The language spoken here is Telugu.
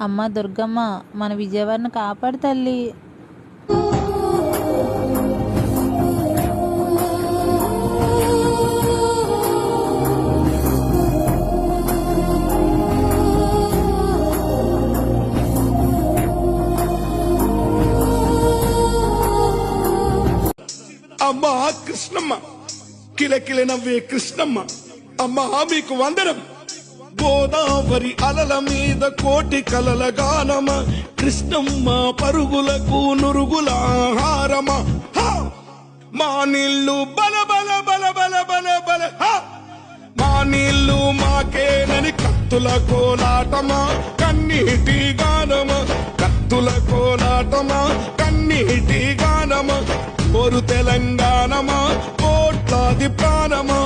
అమ్మ దుర్గమ్మ మన విజయవాడను కాపాడు తల్లి. అమ్మా కృష్ణమ్మ, కిలకిల నవ్వే కృష్ణమ్మ, అమ్మా మీకు వందనం. గోదావరి అలల మీద కోటి కలల గానమ, కృష్ణమ్మ పరుగులకు నురుగుల ఆహారమ. మా నీళ్ళు బల బల బల బల బల బల, మా నీళ్ళు మాకేనని కత్తుల కోలాటమా, కన్నీటి గానమ, కత్తుల కోలాటమా, కన్నీటి గానమ. కోరు తెలంగాణమా, కోట్లాది ప్రాణమా.